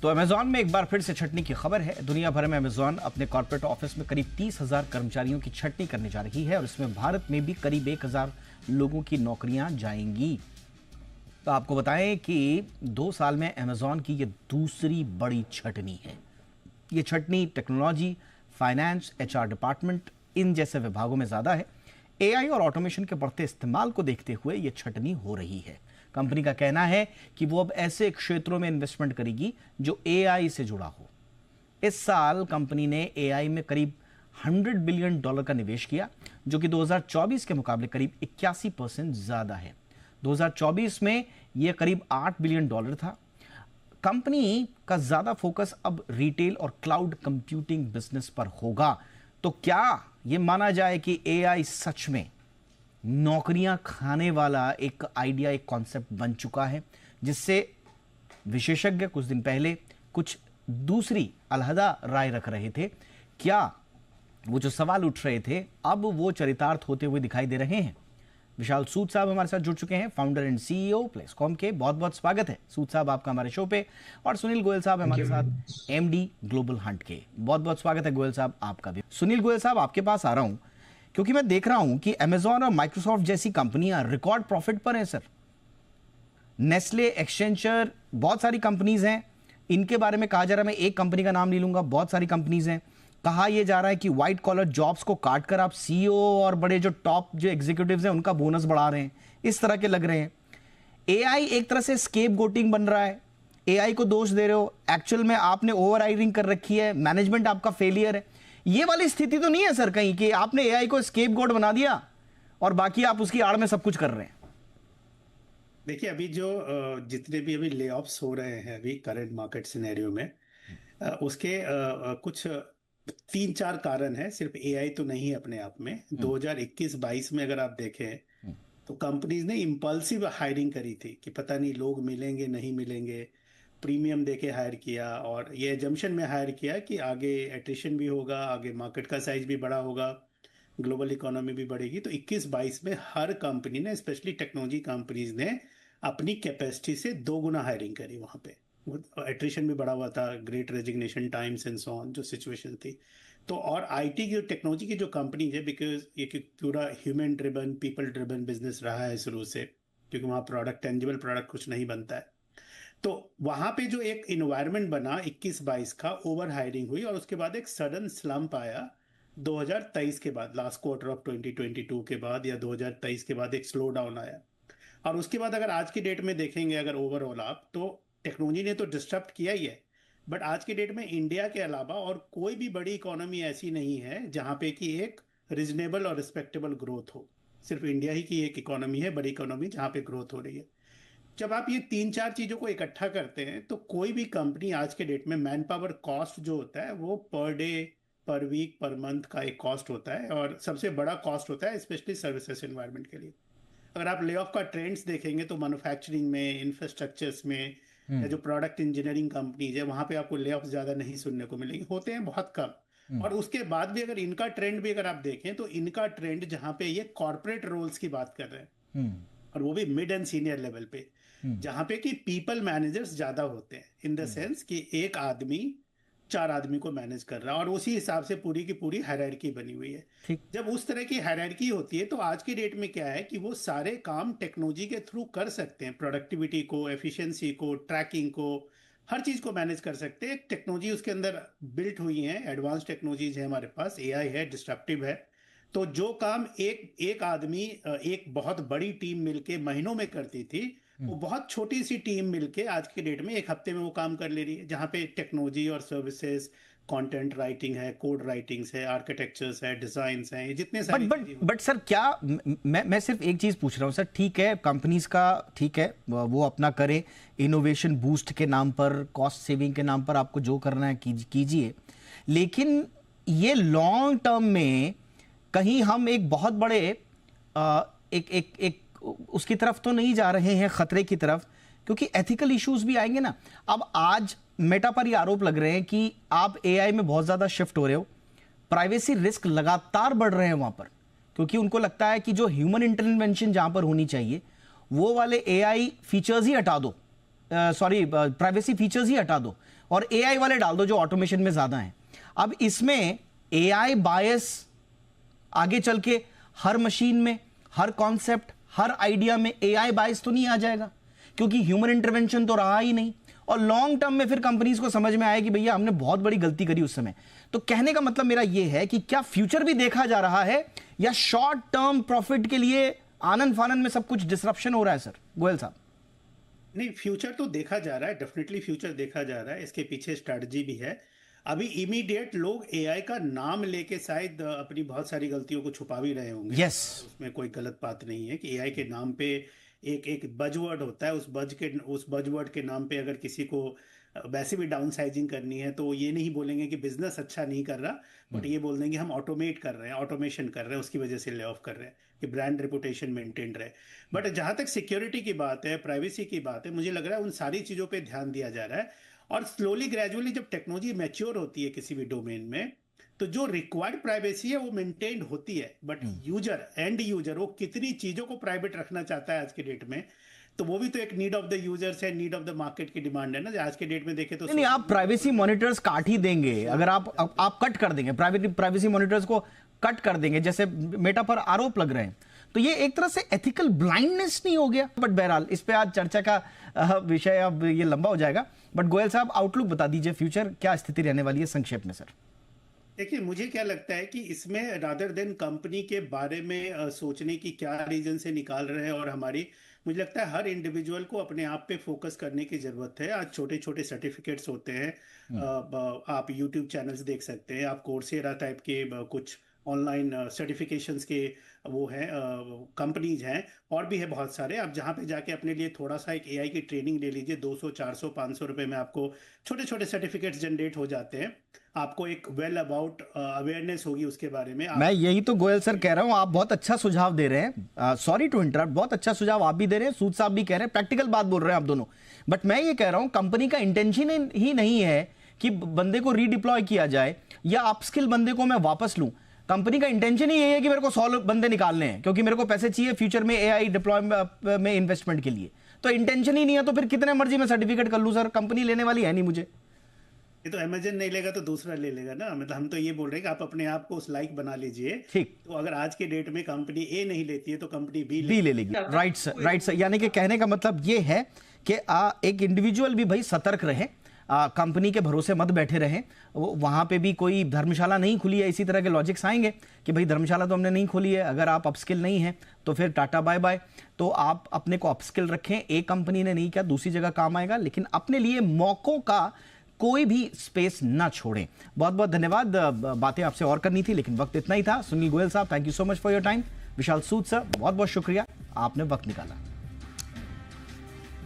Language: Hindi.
तो अमेजॉन में एक बार फिर से छटनी की खबर है। दुनिया भर में अमेजॉन अपने कॉर्पोरेट ऑफिस में करीब 30,000 कर्मचारियों की छटनी करने जा रही है और इसमें भारत में भी करीब 1,000 लोगों की नौकरियां जाएंगी। तो आपको बताएं कि 2 साल में अमेजॉन की ये दूसरी बड़ी छटनी है। ये छटनी technology, finance, HR department in जैसे विभागों में ज्यादा है। एआई और ऑटोमेशन के बढ़ते इस्तेमाल को देखते हुए ये छटनी हो रही है। कंपनी का कहना है कि वो अब ऐसे क्षेत्रों में इन्वेस्टमेंट करेगी जो एआई से जुड़ा हो। इस साल कंपनी ने एआई में करीब $100 बिलियन का निवेश किया, जो कि 2024 के मुकाबले करीब 81% ज्यादा है। 2024 में यह करीब $8 बिलियन था। कंपनी का ज्यादा फोकस अब रिटेल और क्लाउड कंप्यूटिंग बिजनेस पर होगा। तो क्या यह माना जाए कि एआई सच में नौकरियां खाने वाला एक आइडिया, एक कॉन्सेप्ट बन चुका है, जिससे विशेषज्ञ कुछ दिन पहले कुछ दूसरी अलहदा राय रख रहे थे? क्या वो जो सवाल उठ रहे थे अब वो चरितार्थ होते हुए दिखाई दे रहे हैं? विशाल सूद साहब हमारे साथ जुड़ चुके हैं, फाउंडर एंड सीईओ प्लेसकॉम के। बहुत बहुत स्वागत है सूद साहब आपका हमारे शो पे। और सुनील गोयल साहब हमारे साथ, एमडी ग्लोबल हंट के। बहुत बहुत स्वागत है गोयल साहब आपका भी। सुनील गोयल साहब, आपके पास आ रहा हूं क्योंकि मैं देख रहा हूं कि अमेजॉन और माइक्रोसॉफ्ट जैसी कंपनियां रिकॉर्ड प्रॉफिट पर हैं सर। नेस्ले, एक्सचेंजर, बहुत सारी कंपनीज हैं। इनके बारे में कहा जा रहा है, मैं एक कंपनी का नाम नहीं लूंगा, बहुत सारी कंपनीज हैं। कहा यह जा रहा है कि व्हाइट कॉलर जॉब्स को काटकर आप सीईओ और बड़े जो टॉप जो एग्जीक्यूटिव्स हैं उनका बोनस बढ़ा रहे हैं, इस तरह के लग रहे हैं। एआई एक तरह से स्केपगोटिंग बन रहा है। एआई को दोष दे रहे हो, एक्चुअल में आपने ओवर हायरिंग कर रखी है, मैनेजमेंट आपका फेलियर है। ये वाली स्थिति तो नहीं है सर कहीं कि आपने एआई को स्केपगोट बना दिया और बाकी आप उसकी आड़ में सब कुछ कर रहे हैं? देखिए, अभी जो जितने भी अभी ले ऑफ्स हो रहे हैं अभी करंट मार्केट सिनेरियो में, उसके कुछ 3-4 कारण है। सिर्फ एआई तो नहीं है अपने आप में। 2021-22 में अगर आप देखें तो कंपनीज ने इम्पल्सिव हायरिंग करी थी कि पता नहीं लोग मिलेंगे नहीं मिलेंगे, प्रीमियम देके हायर किया और ये एजम्पशन में हायर किया कि आगे एट्रिशन भी होगा, आगे मार्केट का साइज भी बड़ा होगा, ग्लोबल इकोनॉमी भी बढ़ेगी। तो 21-22 में हर कंपनी ने, स्पेशली टेक्नोलॉजी कंपनीज ने, अपनी कैपेसिटी से 2 गुना हायरिंग करी। वहाँ पे एट्रिशन भी बड़ा हुआ था, great resignation times and so on जो सिचुएशन थी। तो और आईटी की टेक्नोलॉजी की जो कंपनी है, बिकॉज ये पूरा human driven, people driven business रहा है शुरू से, क्योंकि वहाँ प्रोडक्ट, टेंजिबल प्रोडक्ट कुछ नहीं बनता है। तो वहाँ पे जो एक इन्वायरमेंट बना 21-22 का, ओवर हायरिंग हुई और उसके बाद एक सडन स्लम्प आया 2023 के बाद, लास्ट क्वार्टर ऑफ 2022 के बाद या 2023 के बाद एक स्लो डाउन आया। और उसके बाद अगर आज की डेट में देखेंगे, अगर ओवरऑल आप, तो टेक्नोलॉजी ने तो डिस्टर्ब किया ही है, बट आज की डेट में इंडिया के अलावा और कोई भी बड़ी इकोनॉमी ऐसी नहीं है जहाँ पे कि एक रिजनेबल और रिस्पेक्टेबल ग्रोथ हो। सिर्फ इंडिया ही की एक इकोनॉमी है, बड़ी इकोनॉमी, जहाँ पे ग्रोथ हो रही है। जब आप ये 3-4 चीज़ों को इकट्ठा करते हैं तो कोई भी कंपनी आज के डेट में, मैन पावर कॉस्ट जो होता है वो पर डे, पर वीक, पर मंथ का एक कॉस्ट होता है और सबसे बड़ा कॉस्ट होता है स्पेशली सर्विसेज एनवायरनमेंट के लिए। अगर आप ले ऑफ का ट्रेंड्स देखेंगे तो मैन्युफैक्चरिंग में, इंफ्रास्ट्रक्चर्स में, या जो प्रोडक्ट इंजीनियरिंग कंपनीज है वहाँ पे आपको ले ऑफ ज़्यादा नहीं सुनने को मिलेंगे, होते हैं बहुत कम। और उसके बाद भी अगर इनका ट्रेंड भी अगर आप देखें तो इनका ट्रेंड जहाँ पे ये कॉर्पोरेट रोल्स की बात कर रहे हैं, और वो भी मिड एंड सीनियर लेवल पे, जहां पे कि पीपल मैनेजर्स ज्यादा होते हैं, इन द सेंस कि एक आदमी 4 आदमी को मैनेज कर रहा है और उसी हिसाब से पूरी की पूरी हायरार्की बनी हुई है। जब उस तरह की हायरार्की होती है तो आज की डेट में क्या है कि वो सारे काम टेक्नोलॉजी के थ्रू कर सकते हैं। प्रोडक्टिविटी को, एफिशिएंसी को, ट्रैकिंग को, हर चीज को मैनेज कर सकते हैं। टेक्नोलॉजी उसके अंदर बिल्ट हुई है, एडवांस टेक्नोलॉजीज है हमारे पास, एआई है, डिस्ट्रप्टिव है। तो जो काम एक एक आदमी, एक बहुत बड़ी टीम मिलके महीनों में करती थी, वो बहुत छोटी सी टीम मिलके आज की डेट में 1 हफ्ते में वो काम कर ले रही है। जहाँ पे टेक्नोलॉजी और सर्विसेज, कंटेंट राइटिंग है, कोड राइटिंग्स है, आर्किटेक्चर्स है, डिजाइन्स हैं, ये जितने सारी बट सर, क्या मैं सिर्फ एक चीज पूछ रहा हूँ सर। ठीक है, कंपनीज का ठीक है, वो अपना करे, इनोवेशन बूस्ट के नाम पर, कॉस्ट सेविंग के नाम पर आपको जो करना है कीजिए, लेकिन ये लॉन्ग टर्म में कहीं हम एक बहुत बड़े एक उसकी तरफ तो नहीं जा रहे हैं, खतरे की तरफ? क्योंकि एथिकल इश्यूज भी आएंगे ना। अब आज मेटा पर ये आरोप लग रहे हैं कि आप एआई में बहुत ज्यादा शिफ्ट हो रहे हो, प्राइवेसी रिस्क लगातार बढ़ रहे हैं वहां पर, क्योंकि उनको लगता है कि जो ह्यूमन इंटरवेंशन जहां पर होनी चाहिए वो वाले एआई फीचर्स ही हटा दो, सॉरी प्राइवेसी फीचर्स ही हटा दो और एआई वाले डाल दो जो ऑटोमेशन में ज्यादा हैं। अब इसमें एआई बायस आगे चल के हर मशीन में, हर कॉन्सेप्ट, हर आइडिया में एआई बायस तो नहीं आ जाएगा, क्योंकि ह्यूमन इंटरवेंशन तो रहा ही नहीं। और लॉन्ग टर्म में फिर कंपनीज को समझ में आया कि भैया हमने बहुत बड़ी गलती करी उस समय। तो कहने का मतलब मेरा यह है कि क्या फ्यूचर भी देखा जा रहा है या शॉर्ट टर्म प्रॉफिट के लिए आनंद फानंद में सब कुछ डिसरप्शन हो रहा है? सर गोयल साहब। नहीं, फ्यूचर तो देखा जा रहा है, डेफिनेटली फ्यूचर देखा जा रहा है, इसके पीछे स्ट्रैटेजी भी है। अभी इमीडिएट लोग एआई का नाम लेके शायद अपनी बहुत सारी गलतियों को छुपा भी रहे होंगे। यस, उसमें कोई गलत बात नहीं है कि एआई के नाम पे एक बजवर्ड होता है, उस बजवर्ड के नाम पे अगर किसी को वैसे भी डाउन साइजिंग करनी है तो ये नहीं बोलेंगे कि बिजनेस अच्छा नहीं कर रहा, बट ये बोल देंगे हम ऑटोमेट कर रहे हैं, ऑटोमेशन कर रहे हैं, उसकी वजह से ले ऑफ कर रहे हैं कि ब्रांड रेपुटेशन मेंटेन रहे। बट जहां तक सिक्योरिटी की बात है, प्राइवेसी की बात है, मुझे लग रहा है उन सारी चीजों पे ध्यान दिया जा रहा है। और स्लोली ग्रेजुअली जब टेक्नोलॉजी मैच्योर होती है किसी भी डोमेन में, तो जो रिक्वायर्ड प्राइवेसी है वो मेंटेन होती है। बट यूजर, एंड यूजर, वो कितनी चीजों को प्राइवेट रखना चाहता है आज के डेट में, तो वो भी तो एक नीड ऑफ द यूजर्स है, नीड ऑफ द मार्केट की डिमांड है ना। आज के डेट में देखें तो नहीं, आप प्राइवेसी मॉनिटर्स काट ही देंगे अगर आप कट कर देंगे, प्राइवेसी मॉनिटर्स को कट कर देंगे, जैसे मेटा पर आरोप लग रहे हैं, तो ये एक तरह से एथिकल ब्लाइंडनेस नहीं हो गया? बट बहरहाल इस पे आज चर्चा का विषय अब ये लंबा हो जाएगा। बट गोयल साहब, आउटलुक बता दीजिए, फ्यूचर क्या स्थिति रहने वाली है संक्षेप में? सर देखिए, मुझे क्या लगता है कि इसमें रादर देन कंपनी के बारे में सोचने की क्या रीजन से निकाल रहे हैं, और हमारी, मुझे लगता है हर इंडिविजुअल को अपने आप पे फोकस करने की जरूरत है। आज छोटे छोटे सर्टिफिकेट्स होते हैं, आप यूट्यूब चैनल्स देख सकते हैं, आप कोर्सेरा टाइप के कुछ ऑनलाइन सर्टिफिकेशंस के वो हैं, कंपनीज हैं, और भी है बहुत सारे। आप जहाँ पे जाके अपने लिए थोड़ा सा एक एआई की ट्रेनिंग ले लीजिए, 200 400 500 रुपए में आपको छोटे छोटे सर्टिफिकेट्स जनरेट हो जाते हैं। आपको एक वेल अबाउट अवेयरनेस होगी उसके बारे में। मैं यही तो गोयल सर कह रहा हूं, आप बहुत अच्छा सुझाव दे रहे हैं, सॉरी टू इंटरप्ट, बहुत अच्छा सुझाव आप भी दे रहे हैं, सूद साहब भी कह रहे हैं, प्रैक्टिकल बात बोल रहे हैं आप दोनों। बट मैं ये कह रहा हूं, कंपनी का इंटेंशन ही नहीं है कि बंदे को रीडिप्लॉय किया जाए या अपस्किल बंदे को मैं वापस लूं। कंपनी का इंटेंशन ही यही है कि मेरे को 100 बंदे निकालने हैं, क्योंकि मेरे को पैसे चाहिए फ्यूचर में एआई डिप्लॉय में इन्वेस्टमेंट के लिए। तो इंटेंशन ही नहीं है तो फिर कितने मर्जी में सर्टिफिकेट कर लूं सर, कंपनी लेने वाली है नहीं मुझे। ये तो अमेजन नहीं लेगा तो दूसरा ले लेगा ना। मतलब हम तो ये बोल रहे हैं कि आप अपने आप को उस लाइक बना लीजिए। ठीक, तो अगर आज के डेट में कंपनी ए नहीं लेती है तो कंपनी बी ले लेगी। Right sir, right sir. यानी कि कहने का मतलब ये है कि एक इंडिविजुअल भी भाई सतर्क रहे, कंपनी के भरोसे मत बैठे रहे। वहां पे भी कोई धर्मशाला नहीं खुली है, इसी तरह के लॉजिक्स आएंगे कि भाई धर्मशाला तो हमने नहीं खोली है, अगर आप अपस्किल नहीं है तो फिर टाटा बाय बाय। तो आप अपने को अपस्किल रखें, एक कंपनी ने नहीं किया दूसरी जगह काम आएगा, लेकिन अपने लिए मौकों का कोई भी स्पेस ना छोड़ें। बहुत बहुत धन्यवाद, बातें आपसे और करनी थी लेकिन वक्त इतना ही था। सुनील गोयल साहब, thank you so much for your time. Vishal Sood sir, बहुत बहुत शुक्रिया, आपने वक्त निकाला।